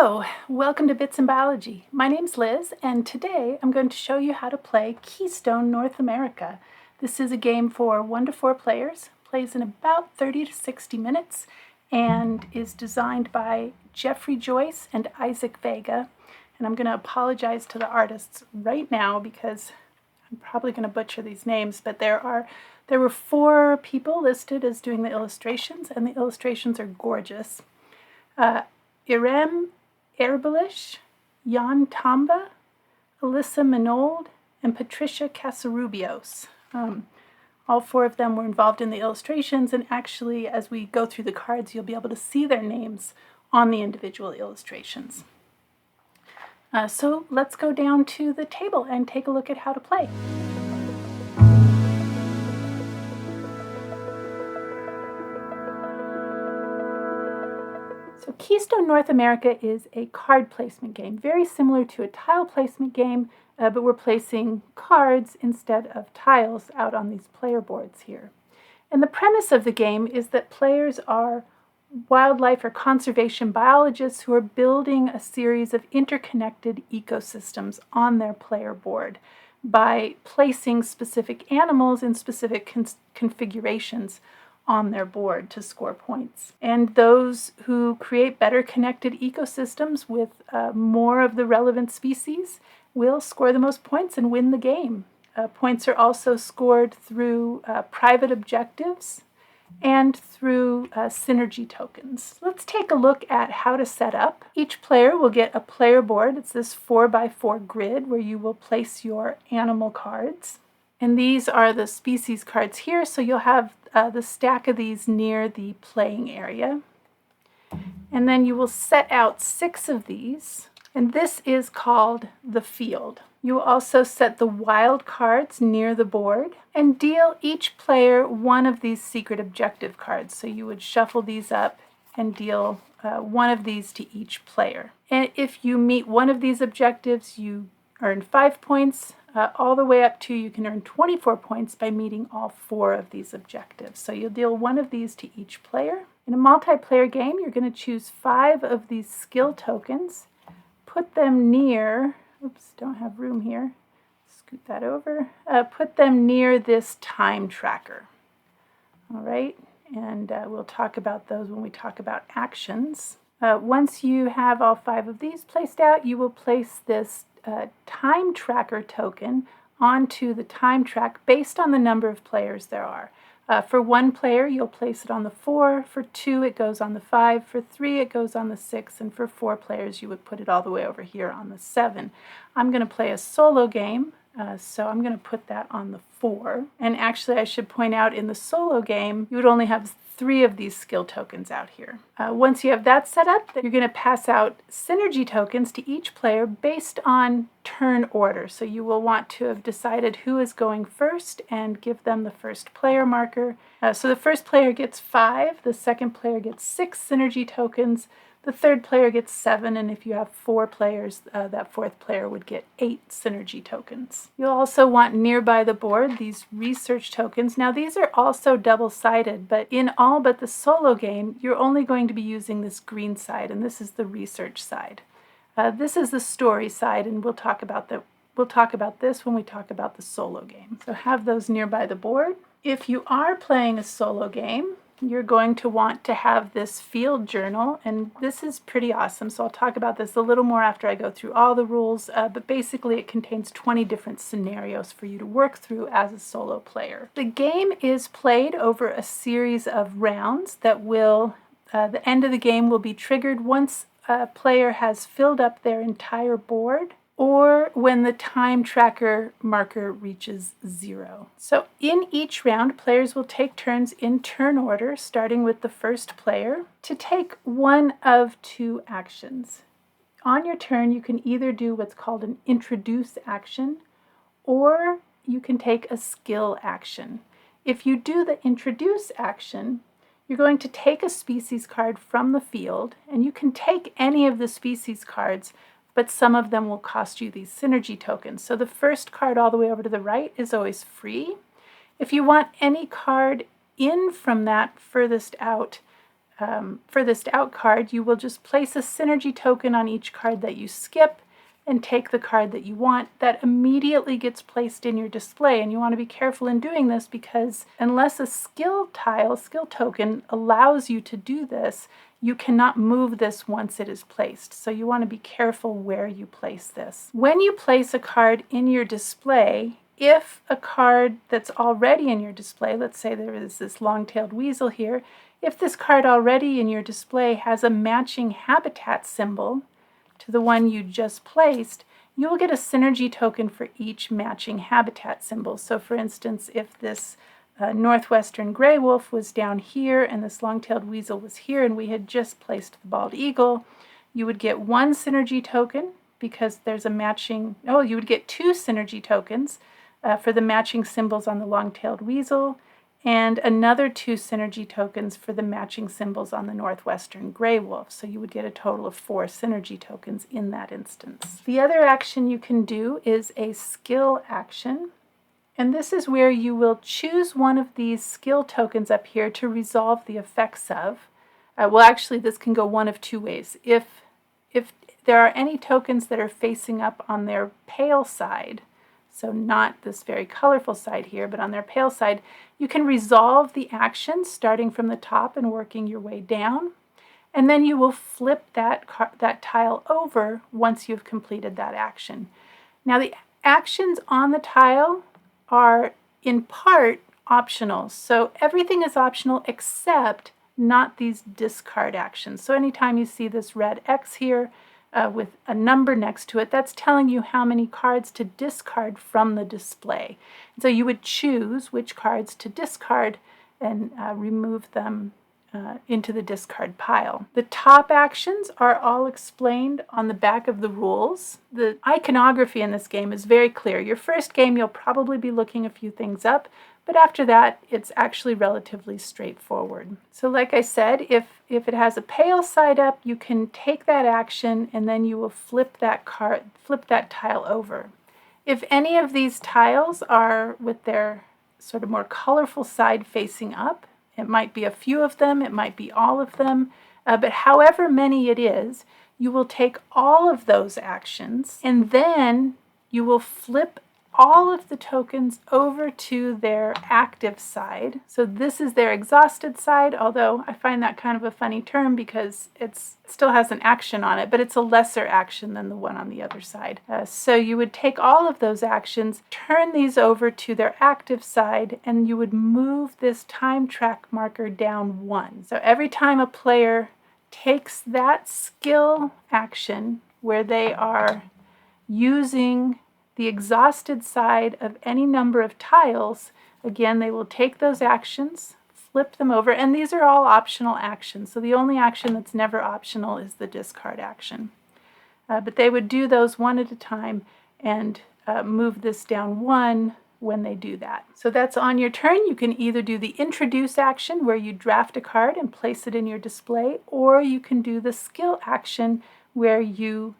Hello, welcome to Bits and Biology. My name's Liz, and today I'm going to show you how to play Keystone North America. This is a game for 1 to 4 players, plays in about 30 to 60 minutes, and is designed by Jeffrey Joyce and Isaac Vega. And I'm going to apologize to the artists right now because I'm probably going to butcher these names, but there were 4 people listed as doing the illustrations, and the illustrations are gorgeous. Irem Erbelish, Jan Tamba, Alyssa Minold, and Patricia Casarubios. All 4 of them were involved in the illustrations, and actually as we go through the cards you'll be able to see their names on the individual illustrations. So let's go down to the table and take a look at how to play. So Keystone North America is a card placement game, very similar to a tile placement game, but we're placing cards instead of tiles out on these player boards here. And the premise of the game is that players are wildlife or conservation biologists who are building a series of interconnected ecosystems on their player board by placing specific animals in specific configurations on their board to score points. And those who create better connected ecosystems with more of the relevant species will score the most points and win the game. Points are also scored through private objectives and through synergy tokens. Let's take a look at how to set up. Each player will get a player board. It's this 4x4 grid where you will place your animal cards. And these are the species cards here, so you'll have the stack of these near the playing area. And then you will set out 6 of these, and this is called the field. You will also set the wild cards near the board and deal each player 1 of these secret objective cards. So you would shuffle these up and deal 1 of these to each player. And if you meet 1 of these objectives, you earn 5 points. All the way up to you can earn 24 points by meeting all 4 of these objectives. So you'll deal 1 of these to each player. In a multiplayer game, you're going to choose 5 of these skill tokens, put them near, oops, don't have room here, scoot that over, put them near this time tracker. All right, and we'll talk about those when we talk about actions. Once you have all 5 of these placed out, you will place this time tracker token onto the time track based on the number of players there are. For 1 player, you'll place it on the 4. For 2, it goes on the 5. For 3, it goes on the 6. And for 4 players, you would put it all the way over here on the 7. I'm going to play a solo game, so I'm going to put that on the 4. And actually, I should point out, in the solo game, you would only have 3 of these skill tokens out here. Once you have that set up, then you're going to pass out synergy tokens to each player based on turn order. So you will want to have decided who is going first and give them the first player marker. So the first player gets 5, the second player gets 6 synergy tokens, the third player gets 7, and if you have 4 players, that 4th player would get 8 synergy tokens. You'll also want nearby the board these research tokens. Now these are also double-sided, but in all but the solo game, you're only going to be using this green side, and this is the research side. This is the story side, and we'll talk about this when we talk about the solo game. So have those nearby the board. If you are playing a solo game, you're going to want to have this field journal, and this is pretty awesome, so I'll talk about this a little more after I go through all the rules, but basically it contains 20 different scenarios for you to work through as a solo player. The game is played over a series of rounds that will, the end of the game will be triggered once a player has filled up their entire board, or when the time tracker marker reaches 0. So in each round, players will take turns in turn order, starting with the first player, to take 1 of 2 actions. On your turn, you can either do what's called an introduce action, or you can take a skill action. If you do the introduce action, you're going to take a species card from the field, and you can take any of the species cards, but some of them will cost you these synergy tokens. So the first card all the way over to the right is always free. If you want any card in from that furthest out, furthest out card, you will just place a synergy token on each card that you skip and take the card that you want. That immediately gets placed in your display, and you want to be careful in doing this because unless a skill token allows you to do this, you cannot move this once it is placed. So you want to be careful where you place this. When you place a card in your display, if a card that's already in your display, let's say there is this long-tailed weasel here, if this card already in your display has a matching habitat symbol to the one you just placed, you will get a synergy token for each matching habitat symbol. So for instance, if this northwestern gray wolf was down here and this long-tailed weasel was here and we had just placed the bald eagle, you would get one synergy token because there's a matching, you would get two synergy tokens for the matching symbols on the long-tailed weasel, and another two synergy tokens for the matching symbols on the northwestern gray wolf. So you would get a total of 4 synergy tokens in that instance. The other action you can do is a skill action. And this is where you will choose one of these skill tokens up here to resolve the effects of. Actually, this can go one of 2 ways. If there are any tokens that are facing up on their pale side, so not this very colorful side here, but on their pale side, you can resolve the action starting from the top and working your way down. And then you will flip that tile over once you've completed that action. Now the actions on the tile are in part optional. So everything is optional except not these discard actions. So anytime you see this red X here, with a number next to it, that's telling you how many cards to discard from the display. And so you would choose which cards to discard and remove them into the discard pile. The top actions are all explained on the back of the rules. The iconography in this game is very clear. Your first game, you'll probably be looking a few things up, but after that, it's actually relatively straightforward. So like I said, if it has a pale side up, you can take that action and then you will flip that tile over. If any of these tiles are with their sort of more colorful side facing up, it might be a few of them, it might be all of them, but however many it is, you will take all of those actions and then you will flip all of the tokens over to their active side. So this is their exhausted side, although I find that kind of a funny term because it still has an action on it, but it's a lesser action than the one on the other side. So you would take all of those actions, turn these over to their active side, and you would move this time track marker down 1. So every time a player takes that skill action where they are using the exhausted side of any number of tiles, again, they will take those actions, flip them over, and these are all optional actions. So the only action that's never optional is the discard action. But they would do those one at a time and move this down 1 when they do that. So that's on your turn. You can either do the introduce action where you draft a card and place it in your display, or you can do the skill action where you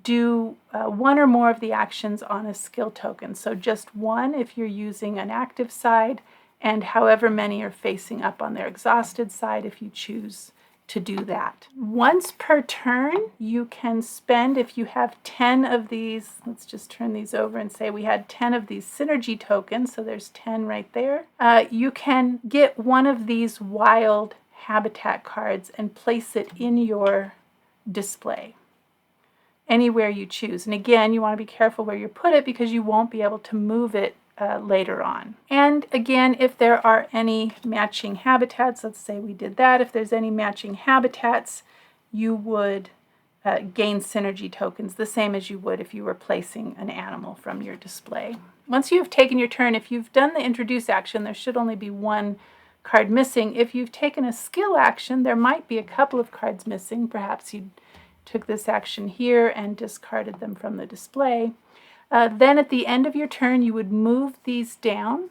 do one or more of the actions on a skill token. So just one if you're using an active side, and however many are facing up on their exhausted side if you choose to do that. Once per turn, you can spend, if you have 10 of these, let's just turn these over and say we had 10 of these synergy tokens, so there's 10 right there. You can get one of these wild habitat cards and place it in your display anywhere you choose. And again, you want to be careful where you put it because you won't be able to move it later on. And again, if there are any matching habitats, let's say we did that, if there's any matching habitats, you would gain synergy tokens the same as you would if you were placing an animal from your display. Once you've taken your turn, if you've done the introduce action, there should only be one card missing. If you've taken a skill action, there might be a couple of cards missing. Perhaps you took this action here and discarded them from the display. Then at the end of your turn, you would move these down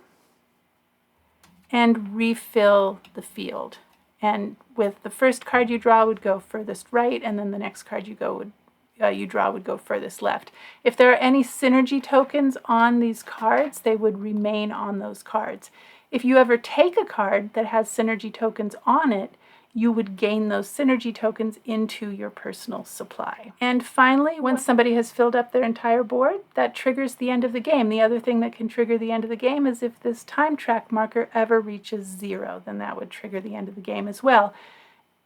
and refill the field. And with the first card you draw would go furthest right, and then the next card you draw would go furthest left. If there are any synergy tokens on these cards, they would remain on those cards. If you ever take a card that has synergy tokens on it, you would gain those synergy tokens into your personal supply. And finally, when somebody has filled up their entire board, that triggers the end of the game. The other thing that can trigger the end of the game is if this time track marker ever reaches 0, then that would trigger the end of the game as well.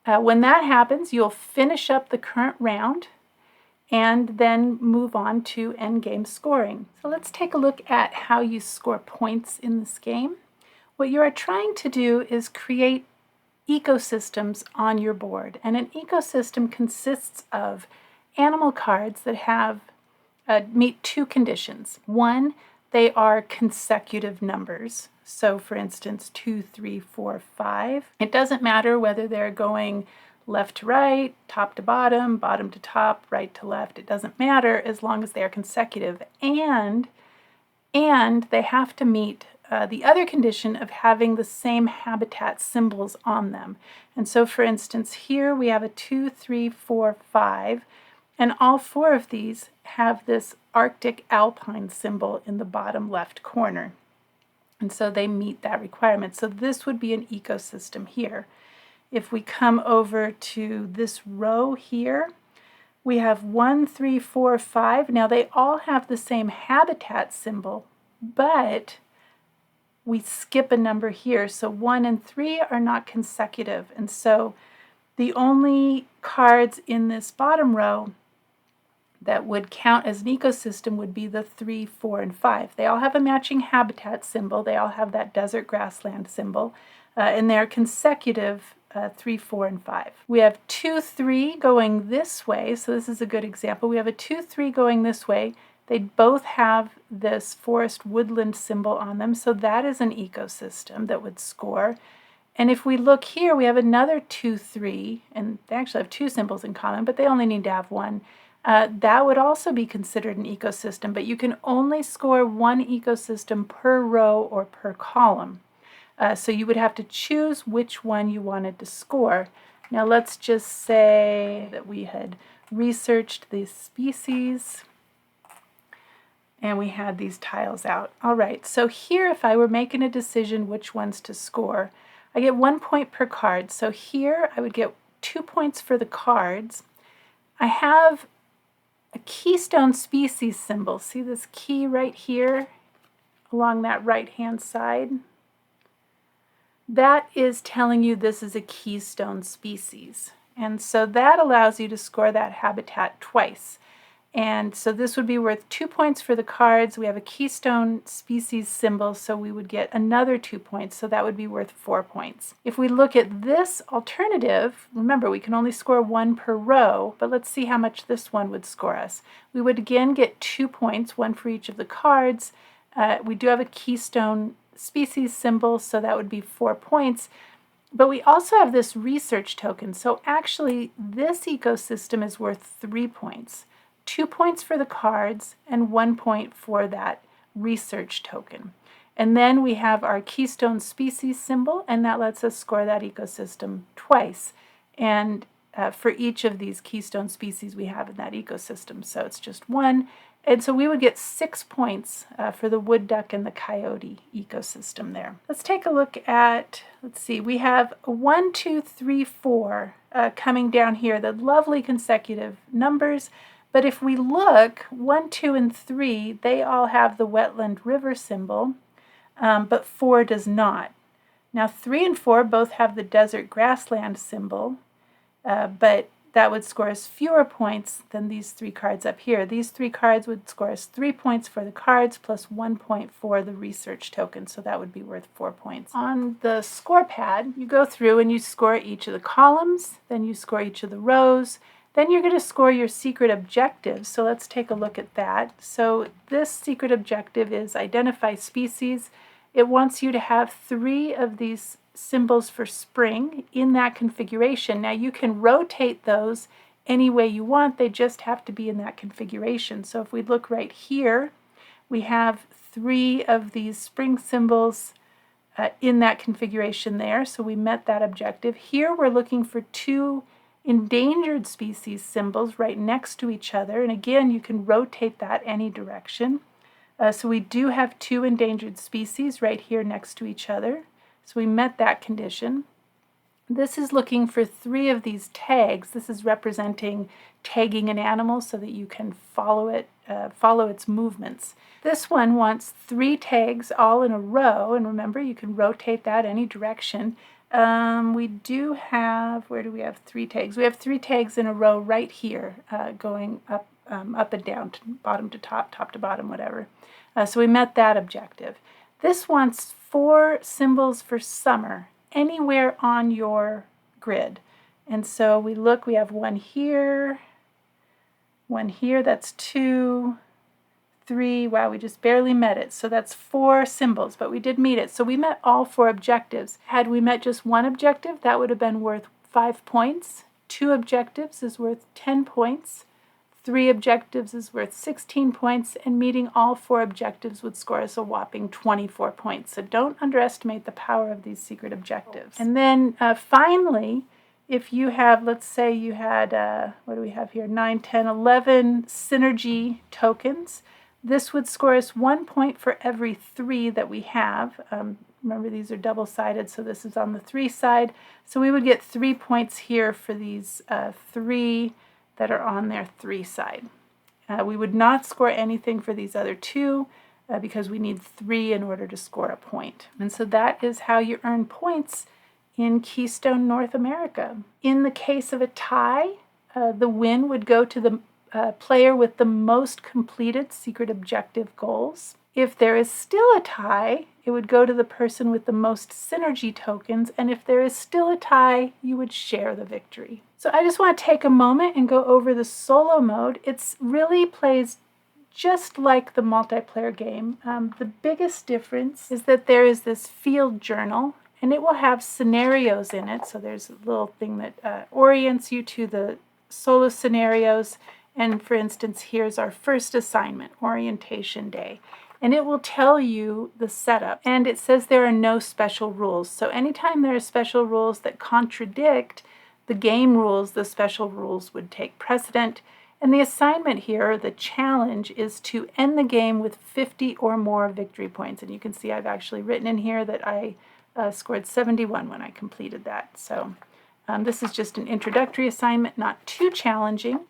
When that happens, you'll finish up the current round and then move on to endgame scoring. So let's take a look at how you score points in this game. What you are trying to do is create ecosystems on your board, and an ecosystem consists of animal cards that have meet two conditions. One, they are consecutive numbers. So for instance, 2, 3, 4, 5. It doesn't matter whether they're going left to right, top to bottom, bottom to top, right to left. It doesn't matter as long as they are consecutive. And they have to meet the other condition of having the same habitat symbols on them. And so for instance, here we have a 2, 3, 4, 5, and all 4 of these have this Arctic alpine symbol in the bottom left corner. And so they meet that requirement. So this would be an ecosystem here. If we come over to this row here, we have 1, 3, 4, 5. Now they all have the same habitat symbol, but we skip a number here. So 1 and 3 are not consecutive. And so the only cards in this bottom row that would count as an ecosystem would be the 3, 4, and 5. They all have a matching habitat symbol. They all have that desert grassland symbol, and they're consecutive 3, 4, and 5. We have 2, 3 going this way, so this is a good example. We have a 2, 3 going this way. They both have this forest woodland symbol on them, so that is an ecosystem that would score. And if we look here, we have another 2, 3, and they actually have 2 symbols in common, but they only need to have 1. That would also be considered an ecosystem, but you can only score 1 ecosystem per row or per column. So you would have to choose which one you wanted to score. Now let's just say that we had researched these species and we had these tiles out. All right, so here if I were making a decision which ones to score, I get 1 point per card. So here I would get 2 points for the cards. I have a Keystone species symbol. See this key right here along that right-hand side? That is telling you this is a keystone species. And so that allows you to score that habitat twice. And so this would be worth 2 points for the cards. We have a keystone species symbol, so we would get another 2 points, so that would be worth 4 points. If we look at this alternative, remember we can only score 1 per row, but let's see how much this one would score us. We would again get 2 points, 1 for each of the cards. We do have a keystone species symbol, so that would be 4 points. But we also have this research token, so actually this ecosystem is worth 3 points. 2 points for the cards and 1 point for that research token. And then we have our keystone species symbol, and that lets us score that ecosystem twice. And for each of these keystone species we have in that ecosystem, so it's just 1. And so we would get 6 points for the wood duck and the coyote ecosystem there. Let's take a look at, let's see, we have 1, 2, 3, 4 coming down here, the lovely consecutive numbers. But if we look, 1, 2, and 3, they all have the wetland river symbol, but 4 does not. Now 3 and 4 both have the desert grassland symbol, but that would score us fewer points than these 3 cards up here. These 3 cards would score us 3 points for the cards plus 1 point for the research token, so that would be worth 4 points. On the score pad, you go through and you score each of the columns, then you score each of the rows, then you're going to score your secret objectives. So let's take a look at that. So this secret objective is identify species. It wants you to have 3 of these symbols for spring in that configuration. Now you can rotate those any way you want. They just have to be in that configuration. So if we look right here, we have 3 of these spring symbols in that configuration there. So we met that objective. Here we're looking for 2 endangered species symbols right next to each other, and again you can rotate that any direction. So we do have 2 endangered species right here next to each other, so we met that condition. This is looking for 3 of these tags. This is representing tagging an animal so that you can follow its movements. This one wants 3 tags all in a row, and remember, you can rotate that any direction. We do have, where do we have 3 tags? We have 3 tags in a row right here, going up and down, bottom to top, top to bottom, whatever. So we met that objective. This wants 4 symbols for summer anywhere on your grid. And so we look, we have one here, that's 2, 3, wow, we just barely met it. So that's 4 symbols, but we did meet it. So we met all 4 objectives. Had we met just one objective, that would have been worth 5 points. 2 objectives is worth 10 points. 3 objectives is worth 16 points, and meeting all 4 objectives would score us a whopping 24 points. So don't underestimate the power of these secret objectives. And then finally, if you have, let's say you had, what do we have here, 9, 10, 11 synergy tokens, this would score us 1 point for every 3 that we have. Remember, these are double-sided, so this is on the 3 side. So we would get 3 points here for these 3 that are on their 3 side. We would not score anything for these other 2 because we need 3 in order to score a point. And so that is how you earn points in Keystone North America. In the case of a tie, the win would go to the player with the most completed secret objective goals. If there is still a tie, it would go to the person with the most synergy tokens, and if there is still a tie, you would share the victory. So I just want to take a moment and go over the solo mode. It really plays just like the multiplayer game. The biggest difference is that there is this field journal, and it will have scenarios in it. So there's a little thing that orients you to the solo scenarios. And for instance, here's our first assignment, orientation day. And it will tell you the setup. And it says there are no special rules. So anytime there are special rules that contradict the game rules, the special rules would take precedent. And the assignment here, the challenge, is to end the game with 50 or more victory points. And you can see I've actually written in here that I scored 71 when I completed that. So this is just an introductory assignment, not too challenging.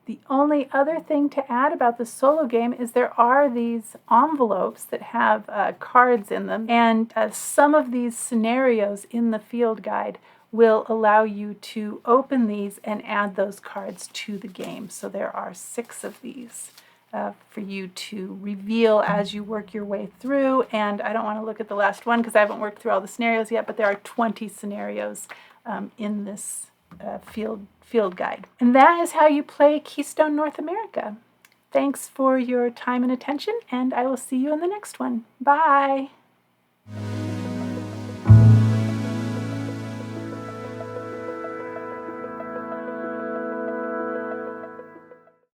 The only other thing to add about the solo game is there are these envelopes that have cards in them, and some of these scenarios in the field guide will allow you to open these and add those cards to the game. So there are 6 of these for you to reveal as you work your way through. And I don't want to look at the last one because I haven't worked through all the scenarios yet, but there are 20 scenarios in this field guide. And that is how you play Keystone North America. Thanks for your time and attention, and I will see you in the next one. Bye!